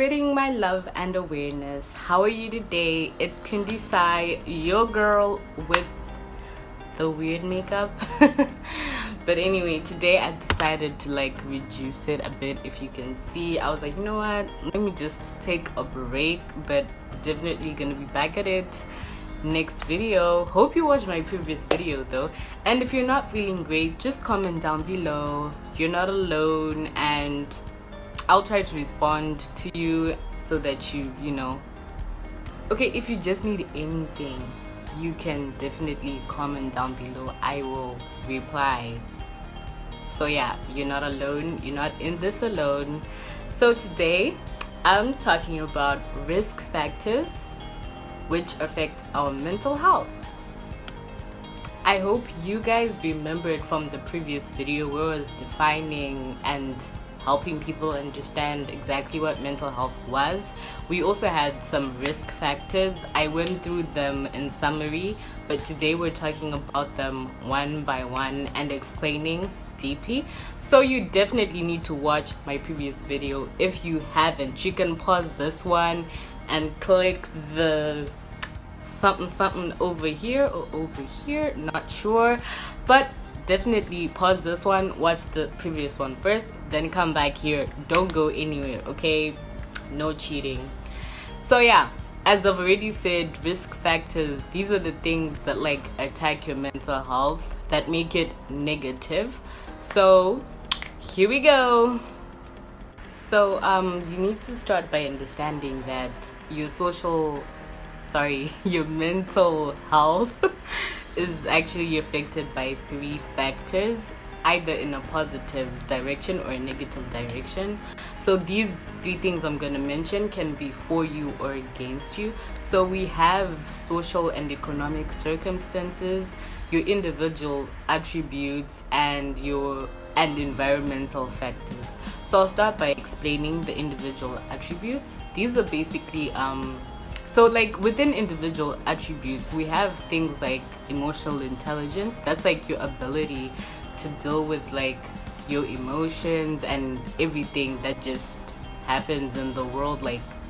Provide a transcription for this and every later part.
spreading my love and awareness. How are you today? It's Kindi Sai, your girl with the weird makeup. But anyway, today I decided to reduce it a bit. If you can see, I was like, you know what, let me just take a break, but definitely gonna be back at it next video. Hope you watched my previous video though, and if you're not feeling great, just comment down below. You're not alone, and I'll try to respond to you so that you know. Okay, if you just need anything, you can definitely comment down below. I will reply. So yeah, you're not alone. You're not in this alone. So today I'm talking about risk factors which affect our mental health. I hope you guys remembered from the previous video where I was defining and helping people understand exactly what mental health was. We also had some risk factors. I went through them in summary, but today we're talking about them one by one and explaining deeply. So you definitely need to watch my previous video. If you haven't, you can pause this one and click the something over here or over here, not sure, but definitely pause this one, watch the previous one first, then come back here. Don't go anywhere, okay? No cheating. So yeah, as I've already said, risk factors, these are the things that attack your mental health, that make it negative. So here we go. So you need to start by understanding that your mental health is actually affected by three factors, either in a positive direction or a negative direction. So these three things I'm going to mention can be for you or against you. So we have social and economic circumstances, your individual attributes, and environmental factors. So I'll start by explaining the individual attributes. These are basically within individual attributes, we have things like emotional intelligence. That's your ability to deal with your emotions and everything that just happens in the world,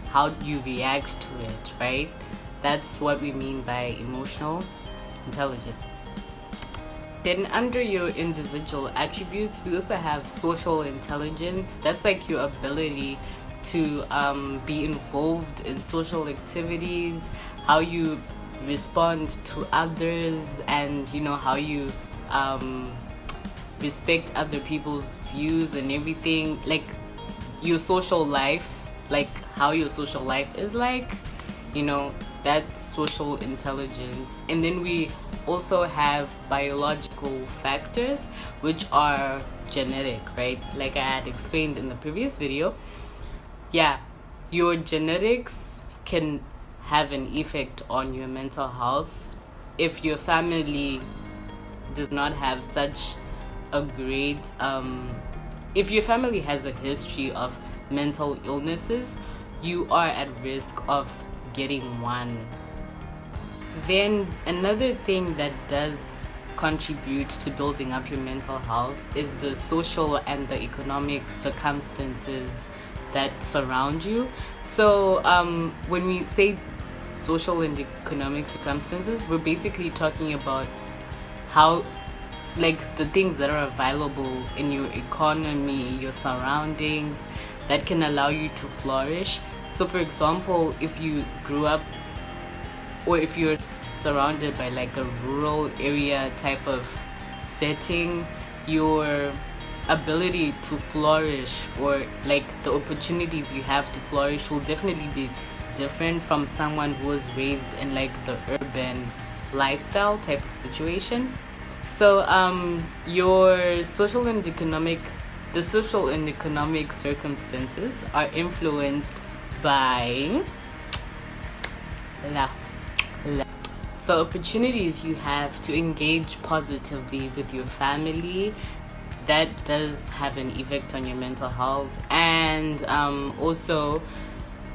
how do you react to it, right? That's what we mean by emotional intelligence. Then under your individual attributes, we also have social intelligence. That's your ability to be involved in social activities, how you respond to others, and how you respect other people's views and everything, your social life, how your social life is that's social intelligence. And then we also have biological factors, which are genetic, right? Like I had explained in the previous video. Yeah, your genetics can have an effect on your mental health. If your family does not have such a great if your family has a history of mental illnesses, you are at risk of getting one. Then another thing that does contribute to building up your mental health is the social and the economic circumstances that surround you. So when we say social and economic circumstances, we're basically talking about how the things that are available in your economy, your surroundings, that can allow you to flourish. So for example, if you grew up, or if you're surrounded by a rural area type of setting, your ability to flourish, or the opportunities you have to flourish, will definitely be different from someone who was raised in the urban lifestyle type of situation. So your social and economic circumstances are influenced by the opportunities you have to engage positively with your family. That does have an effect on your mental health, and also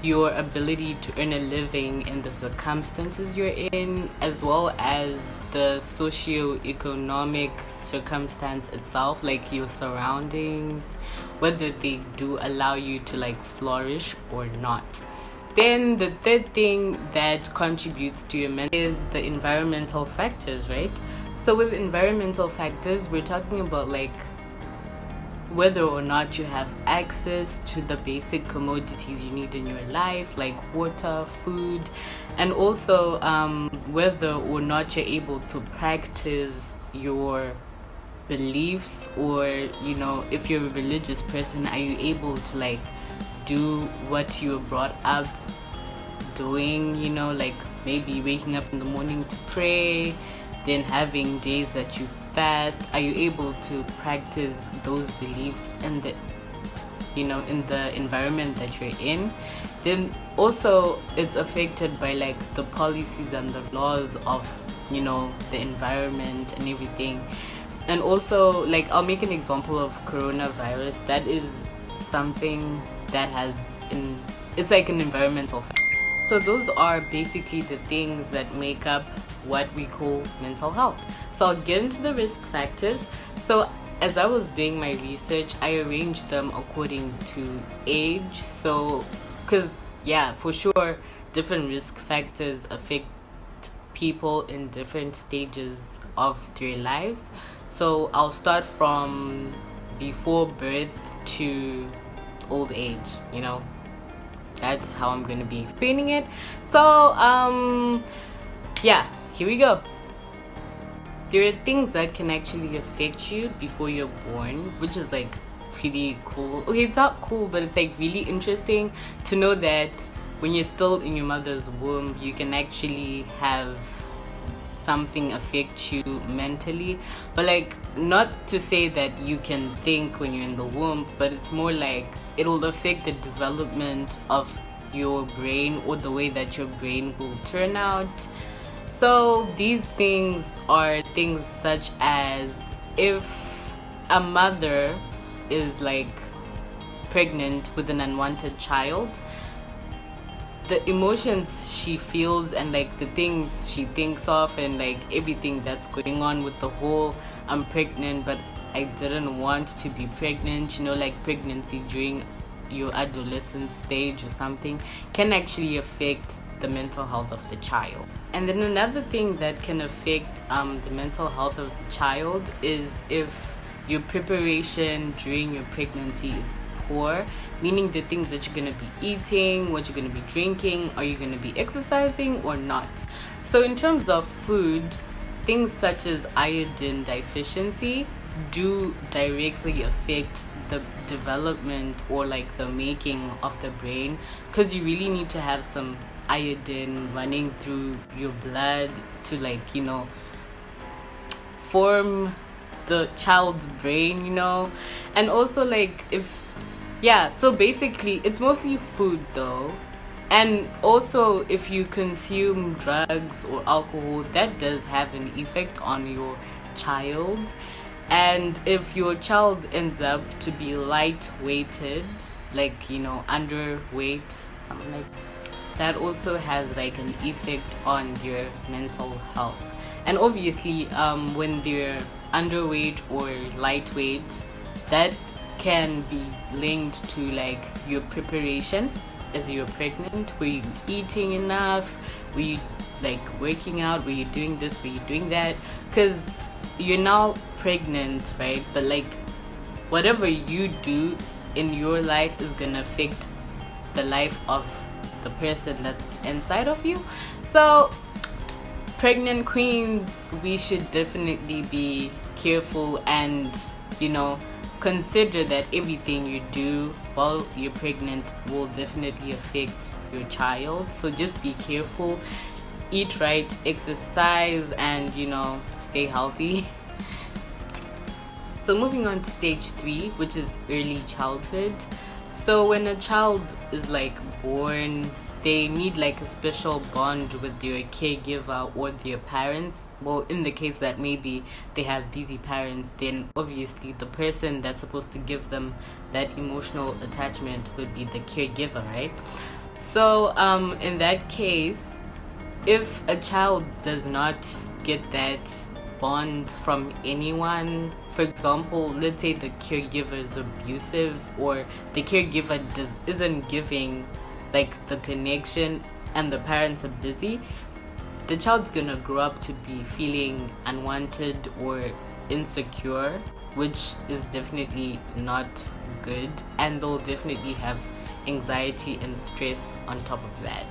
your ability to earn a living in the circumstances you're in, as well as the socio-economic circumstance itself, like your surroundings, whether they do allow you to like flourish or not. Then the third thing that contributes to your mental is the environmental factors, right? So with environmental factors, we're talking about like whether or not you have access to the basic commodities you need in your life, like water, food, and also whether or not you're able to practice your beliefs, or if you're a religious person, are you able to like do what you were brought up doing, like maybe waking up in the morning to pray, then having days that you fast. Are you able to practice those beliefs in the in the environment that you're in? Then also it's affected by like the policies and the laws of the environment and everything. And also, like, I'll make an example of coronavirus. That is something that it's like an environmental factor. So those are basically the things that make up what we call mental health. So I'll get into the risk factors. So as I was doing my research, I arranged them according to age. So, because for sure, different risk factors affect people in different stages of their lives. So I'll start from before birth to old age, That's how I'm going to be explaining it. So, here we go. There are things that can actually affect you before you're born, which is like pretty cool. Okay, it's not cool, but it's like really interesting to know that when you're still in your mother's womb, you can actually have something affect you mentally. But like, not to say that you can think when you're in the womb, but it's more like it will affect the development of your brain, or the way that your brain will turn out. So these things are things such as, if a mother is like pregnant with an unwanted child, the emotions she feels and like the things she thinks of and like everything that's going on with the whole I'm pregnant but I didn't want to be pregnant, like pregnancy during your adolescent stage or something, can actually affect the mental health of the child. And then another thing that can affect the mental health of the child is if your preparation during your pregnancy is poor, meaning the things that you're going to be eating, what you're going to be drinking, are you going to be exercising or not? So in terms of food, things such as iodine deficiency do directly affect the development or like the making of the brain, because you really need to have some iodine running through your blood to like form the child's brain, and also like so basically it's mostly food though. And also if you consume drugs or alcohol, that does have an effect on your child. And if your child ends up to be light-weighted, like underweight, something like that, also has like an effect on your mental health. And obviously when they're underweight or lightweight, that can be linked to like your preparation as you're pregnant. Were you eating enough? Were you like working out? Were you doing this? Were you doing that? Because you're now pregnant, right? But like whatever you do in your life is gonna affect the life of the person that's inside of you. So pregnant queens, we should definitely be careful and consider that everything you do while you're pregnant will definitely affect your child. So just be careful, eat right, exercise, and stay healthy. So moving on to stage 3, which is early childhood. So when a child is like born, they need like a special bond with their caregiver or their parents. Well, in the case that maybe they have busy parents, then obviously the person that's supposed to give them that emotional attachment would be the caregiver, right? So in that case, if a child does not get that bond from anyone. For example, let's say the caregiver is abusive, or the caregiver isn't giving like the connection, and the parents are busy, the child's gonna grow up to be feeling unwanted or insecure, which is definitely not good, and they'll definitely have anxiety and stress on top of that.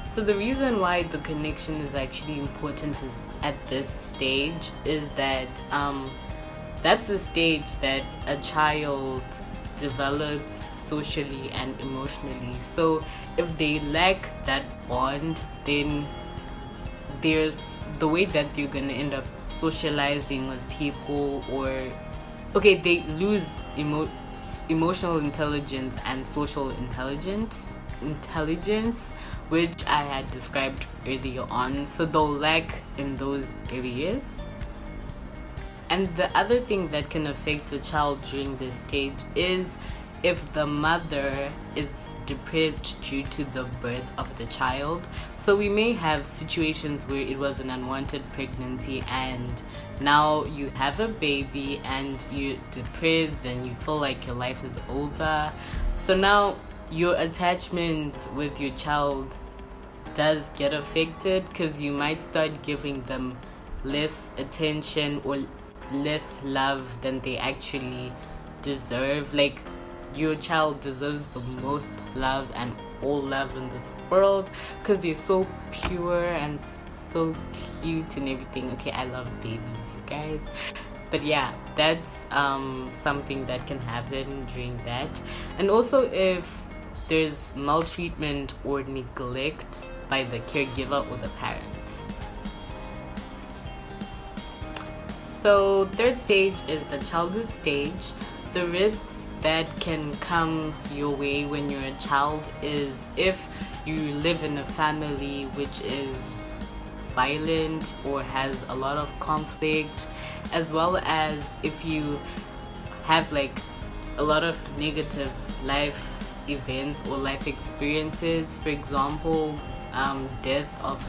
So the reason why the connection is actually important at this stage is that that's the stage that a child develops socially and emotionally. So if they lack that bond, then there's the way that you're gonna end up socializing with people, or they lose emotional intelligence and social intelligence, which I had described earlier on. So they'll lack in those areas. And the other thing that can affect a child during this stage is if the mother is depressed due to the birth of the child. So we may have situations where it was an unwanted pregnancy, and now you have a baby and you're depressed and you feel like your life is over. So now your attachment with your child does get affected, because you might start giving them less attention or less love than they actually deserve. Like, your child deserves the most love and all love in this world, because they're so pure and so cute and everything. Okay, I love babies, you guys. But yeah, that's something that can happen during that. And also if there's maltreatment or neglect by the caregiver or the parent. So third stage is the childhood stage. The risks that can come your way when you're a child is if you live in a family which is violent or has a lot of conflict, as well as if you have like a lot of negative life events or life experiences. For example, death of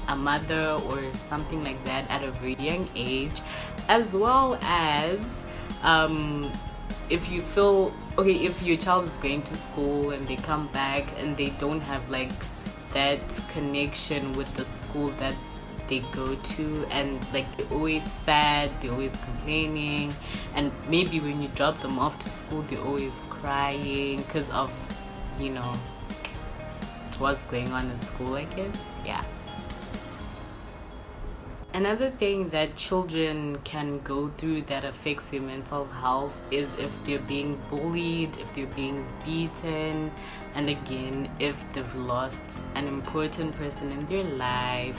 a mother or something like that at a very young age, as well as if you feel if your child is going to school and they come back and they don't have like that connection with the school that they go to, and like they're always sad, they're always complaining, and maybe when you drop them off to school they're always crying because of what's going on in school, I guess. Yeah. Another thing that children can go through that affects their mental health is if they're being bullied, if they're being beaten, and again, if they've lost an important person in their life.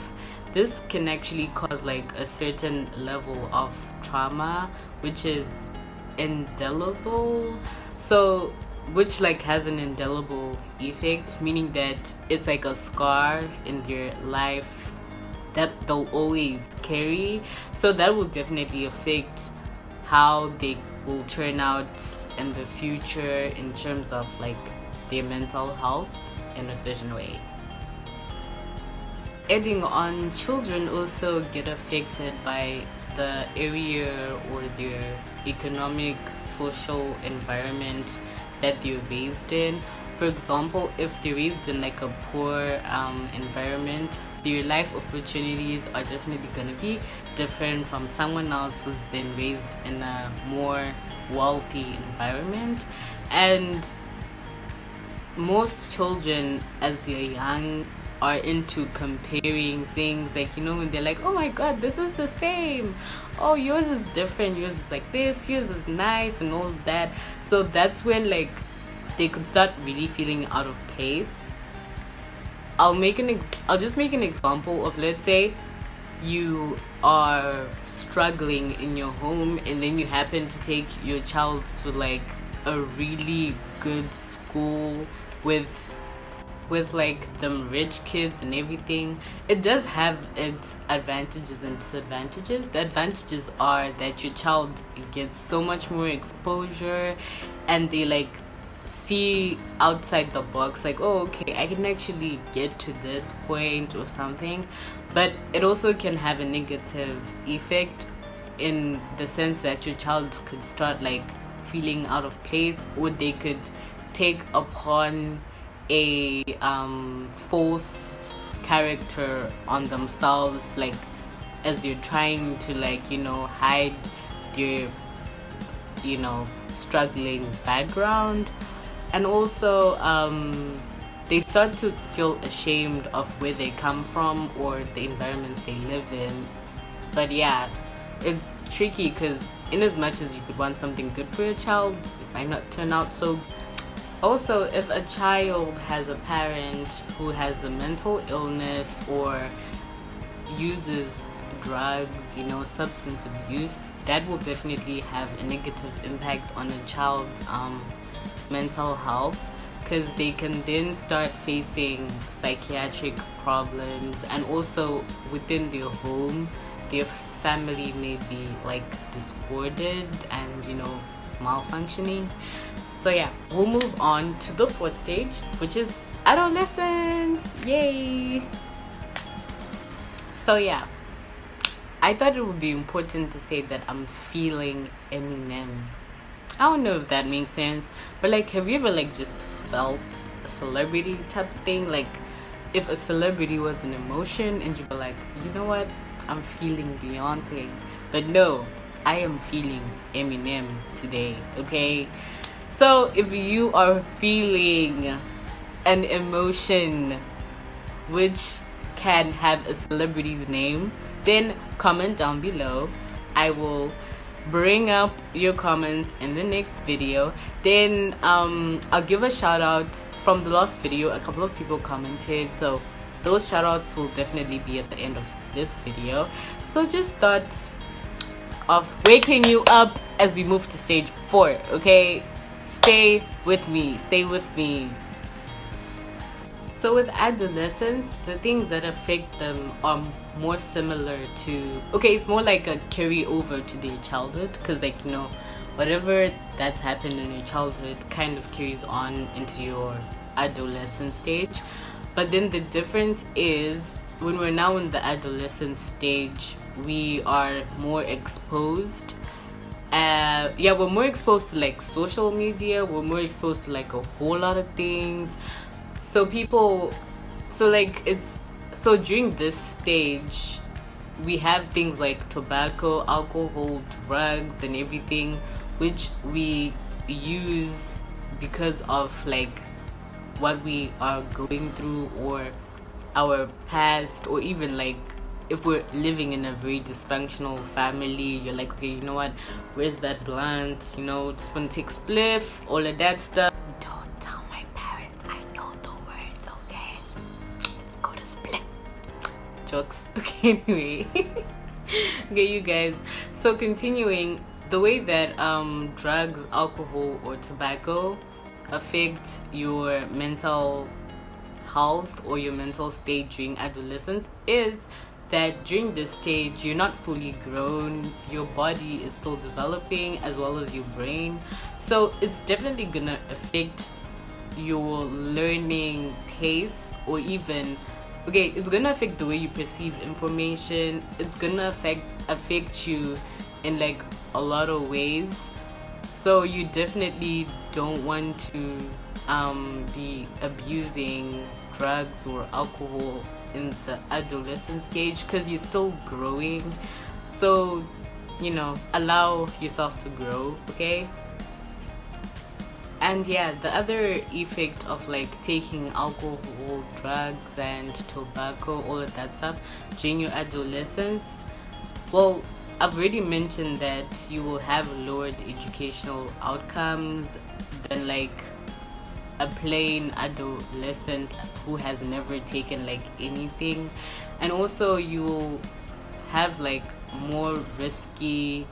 This can actually cause like a certain level of trauma, which is indelible. So, which like has an indelible effect, meaning that it's like a scar in their life that they'll always carry. So that will definitely affect how they will turn out in the future in terms of like their mental health in a certain way. Adding on, children also get affected by the area or their economic, social environment that they're raised in. For example, if they're raised in like a poor environment, their life opportunities are definitely going to be different from someone else who's been raised in a more wealthy environment. And most children, as they're young, are into comparing things, like when they're like, oh my god, this is the same, oh yours is different, yours is like this, yours is nice, and all that. So that's when like they could start really feeling out of place. I'll just make an example of, let's say you are struggling in your home and then you happen to take your child to like a really good school with like them rich kids and everything. It does have its advantages and disadvantages. The advantages are that your child gets so much more exposure and they like see outside the box, like, oh, okay, I can actually get to this point or something. But it also can have a negative effect in the sense that your child could start like feeling out of place, or they could take upon a false character on themselves, like as they're trying to like hide their struggling background. And also they start to feel ashamed of where they come from or the environments they live in. But yeah, it's tricky because in as much as you could want something good for your child, it might not turn out so. Also, if a child has a parent who has a mental illness or uses drugs, substance abuse, that will definitely have a negative impact on a child's mental health, because they can then start facing psychiatric problems. And also within their home, their family may be like discorded and malfunctioning. So yeah, we'll move on to the fourth stage, which is adolescence. Yay! So yeah, I thought it would be important to say that I'm feeling Eminem. I don't know if that makes sense, but like, have you ever like just felt a celebrity type of thing? Like, if a celebrity was an emotion and you were like, you know what, I'm feeling Beyonce. But no, I am feeling Eminem today, okay? So if you are feeling an emotion which can have a celebrity's name, then comment down below. I will bring up your comments in the next video. Then I'll give a shout out from the last video. A couple of people commented, so those shout outs will definitely be at the end of this video. So just thought of waking you up as we move to stage 4, okay? Stay with me. So with adolescents, the things that affect them are more similar to, okay, it's more like a carry over to their childhood, because like whatever that's happened in your childhood kind of carries on into your adolescent stage. But then the difference is, when we're now in the adolescent stage, we are more exposed. We're more exposed to like social media. We're more exposed to like a whole lot of things. So during this stage, we have things like tobacco, alcohol, drugs, and everything, which we use because of like what we are going through, or our past, or even like if we're living in a very dysfunctional family, you're like, okay, you know what, where's that blunt, just want to take spliff, all of that stuff. Don't tell my parents I know the words, okay? Let's go to spliff. Jokes. Okay, anyway. Okay, you guys, so continuing, the way that drugs, alcohol, or tobacco affect your mental health or your mental state during adolescence is that during this stage you're not fully grown, your body is still developing as well as your brain. So it's definitely gonna affect your learning pace, or even it's gonna affect the way you perceive information. It's gonna affect you in like a lot of ways. So you definitely don't want to be abusing drugs or alcohol in the adolescent stage, because you're still growing. So allow yourself to grow, okay? And yeah, the other effect of like taking alcohol, drugs, and tobacco, all of that stuff during your adolescence, well, I've already mentioned that you will have lowered educational outcomes than like a plain adolescent who has never taken like anything. And also you will have like more risky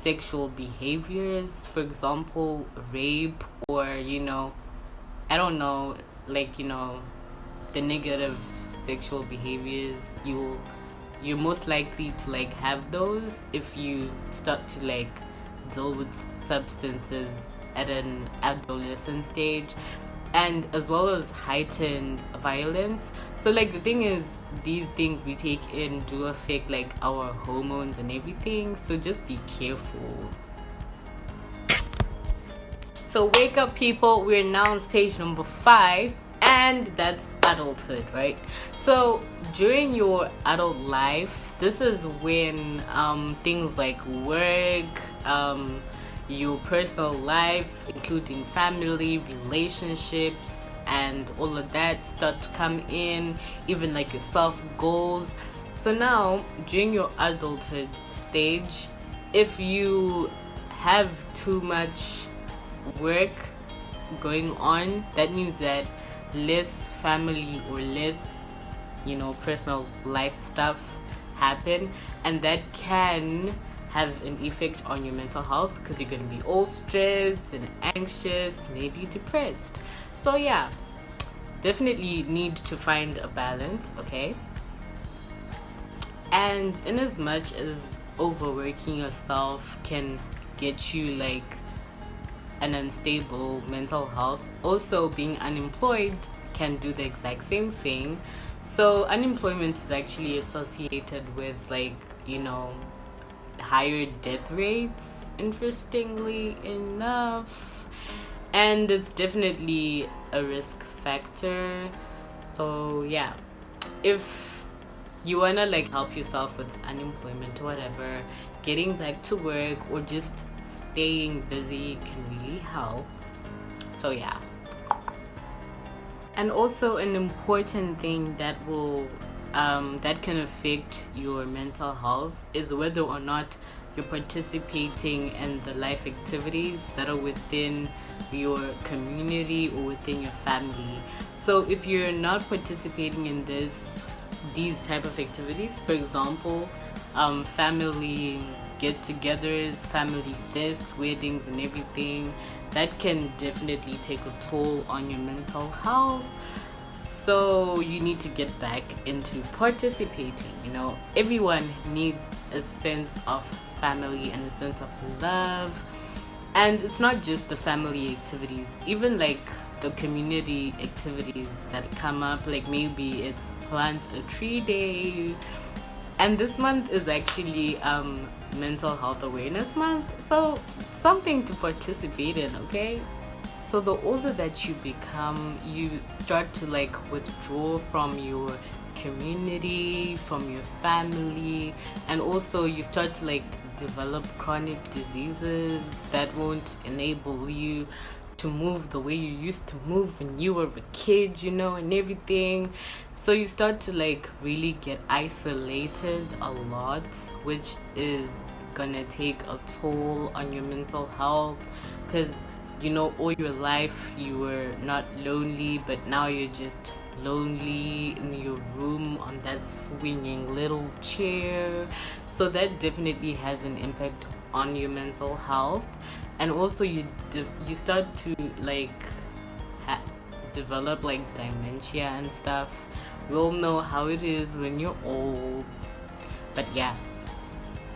sexual behaviors, for example rape, or I don't know, like the negative sexual behaviors. You're most likely to like have those if you start to like deal with substances at an adolescent stage, and as well as heightened violence. So like the thing is, these things we take in do affect like our hormones and everything, so just be careful. So wake up, people. We're now on stage number 5, and that's adulthood, right? So during your adult life, this is when things like work, your personal life, including family, relationships, and all of that start to come in, even like your self goals. So now during your adulthood stage, if you have too much work going on, that means that less family or less, personal life stuff happen, and that can have an effect on your mental health, because you're going to be all stressed and anxious, maybe depressed. So yeah, definitely need to find a balance, okay? And in as much as overworking yourself can get you like an unstable mental health, also being unemployed can do the exact same thing. So unemployment is actually associated with like, higher death rates, interestingly enough, and it's definitely a risk factor. So yeah, if you wanna like help yourself with unemployment or whatever, getting back to work or just staying busy can really help. So yeah. And also an important thing that will that can affect your mental health is whether or not you're participating in the life activities that are within your community or within your family. So if you're not participating in these type of activities, for example, family get-togethers, family this, weddings and everything, that can definitely take a toll on your mental health. So you need to get back into participating. Everyone needs a sense of family and a sense of love. And it's not just the family activities, even like the community activities that come up, like maybe it's plant a tree day. And this month is actually mental health awareness month, so something to participate in, okay? So the older that you become, you start to like withdraw from your community, from your family, and also you start to like develop chronic diseases that won't enable you to move the way you used to move when you were a kid, and everything. So you start to like really get isolated a lot, which is gonna take a toll on your mental health, because all your life you were not lonely, but now you're just lonely in your room on that swinging little chair. So that definitely has an impact on your mental health. And also you start to like develop like dementia and stuff. We all know how it is when you're old, but yeah,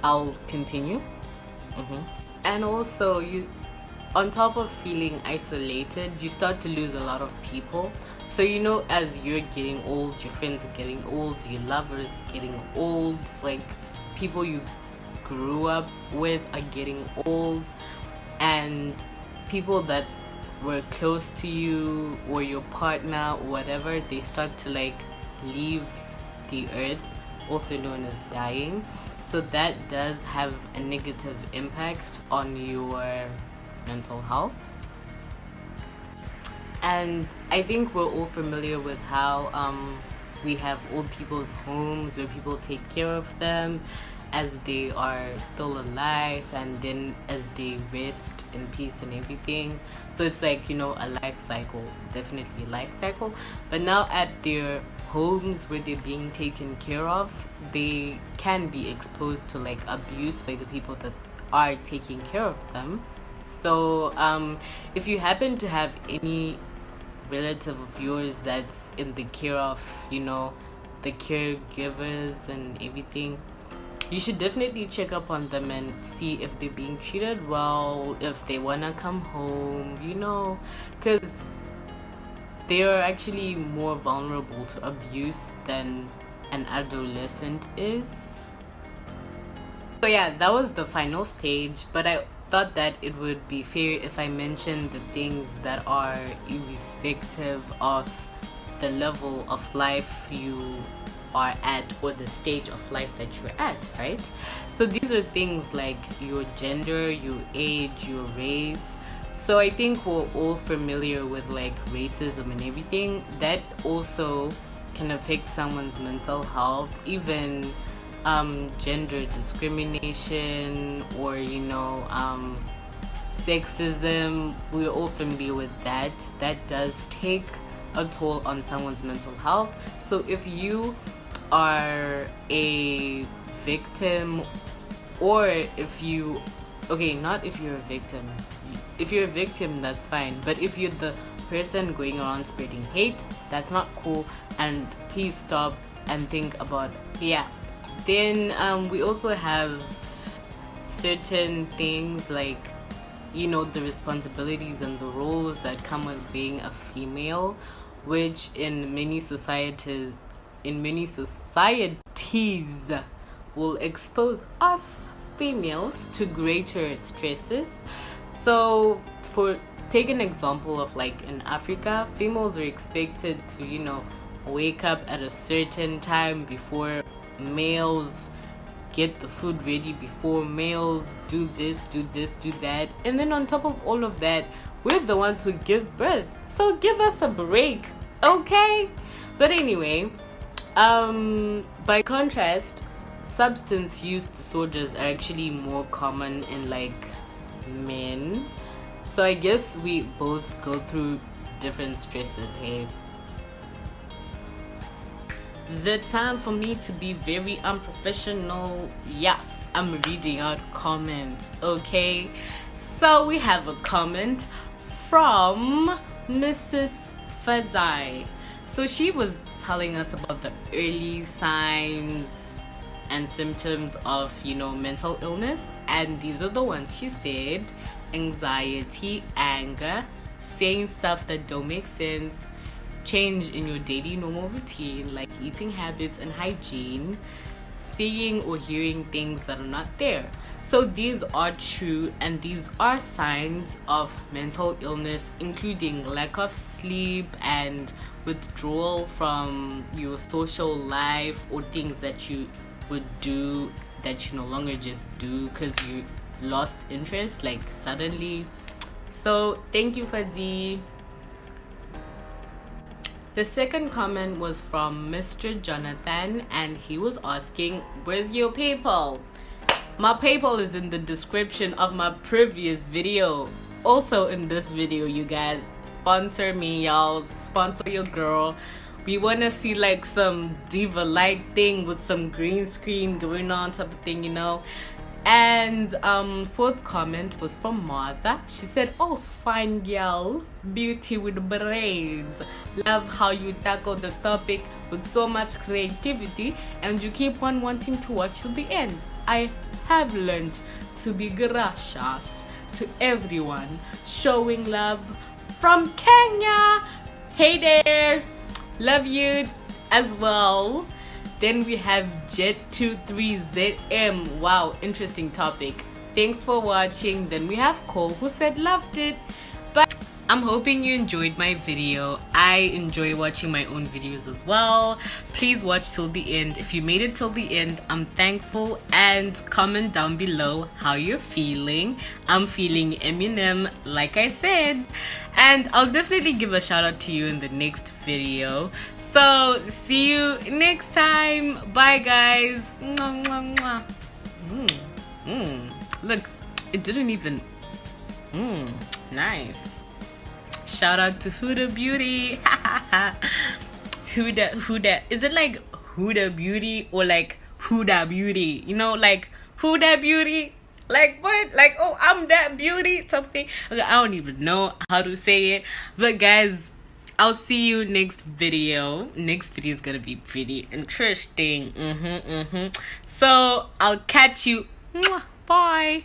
I'll continue. And also you, on top of feeling isolated, you start to lose a lot of people. So as you're getting old, your friends are getting old, your lovers are getting old, like people you grew up with are getting old, and people that were close to you or your partner or whatever, they start to like leave the earth, also known as dying. So that does have a negative impact on your mental health. And I think we're all familiar with how we have old people's homes where people take care of them as they are still alive, and then as they rest in peace and everything. So it's like, a life cycle, definitely a life cycle. But now at their homes where they're being taken care of, they can be exposed to like abuse by the people that are taking care of them. So if you happen to have any relative of yours that's in the care of, the caregivers and everything, you should definitely check up on them and see if they're being treated well, if they want to come home, because they are actually more vulnerable to abuse than an adolescent is. So yeah, that was the final stage, but I thought that it would be fair if I mentioned the things that are irrespective of the level of life you are at or the stage of life that you're at, right? So these are things like your gender, your age, your race. So I think we're all familiar with like racism and everything. That also can affect someone's mental health, even gender discrimination or sexism. We're all familiar with that. That does take a toll on someone's mental health. So if you are a victim, or not if you're a victim. If you're a victim, that's fine. But if you're the person going around spreading hate, that's not cool. And please stop and think about Then we also have certain things like the responsibilities and the roles that come with being a female, which in many societies will expose us females to greater stresses. So take an example of like in Africa, females are expected to wake up at a certain time before males, get the food ready before males, do this, do that, and then on top of all of that, we're the ones who give birth. So give us a break, okay? But anyway, by contrast, substance use disorders are actually more common in like men. So I guess we both go through different stresses, hey? The time for me to be very unprofessional. Yes, I'm reading out comments, okay? So we have a comment from Mrs. Fadzai. So she was telling us about the early signs and symptoms of mental illness, and these are the ones she said: anxiety, anger, saying stuff that don't make sense, change in your daily normal routine like eating habits and hygiene, seeing or hearing things that are not there. So these are true, and these are signs of mental illness, including lack of sleep and withdrawal from your social life, or things that you would do that you no longer just do because you lost interest like suddenly. So thank you, Fadzi. The second comment was from Mr. Jonathan, and he was asking, where's your PayPal? My PayPal is in the description of my previous video. Also in this video, you guys, sponsor me, y'all. Sponsor your girl. We want to see like some diva light thing with some green screen going on type of thing, And fourth comment was from Martha. She said, oh, fine girl, beauty with braids. Love how you tackle the topic with so much creativity, and you keep on wanting to watch till the end. I have learned to be gracious to everyone, showing love from Kenya. Hey there, love you as well. Then we have Jet23ZM. Wow, interesting topic. Thanks for watching. Then we have Cole, who said loved it. But I'm hoping you enjoyed my video. I enjoy watching my own videos as well. Please watch till the end. If you made it till the end, I'm thankful. And comment down below how you're feeling. I'm feeling Eminem, like I said. And I'll definitely give a shout out to you in the next video. So see you next time. Bye, guys. Mwah, mwah, mwah. Look, it didn't even. Nice. Shout out to Huda Beauty. Huda. Is it like Huda Beauty or like Huda Beauty? Like Huda Beauty. Like what? Like, oh, I'm that beauty something. Okay, I don't even know how to say it. But guys, I'll see you next video. Next video is gonna be pretty interesting. So I'll catch you. Bye.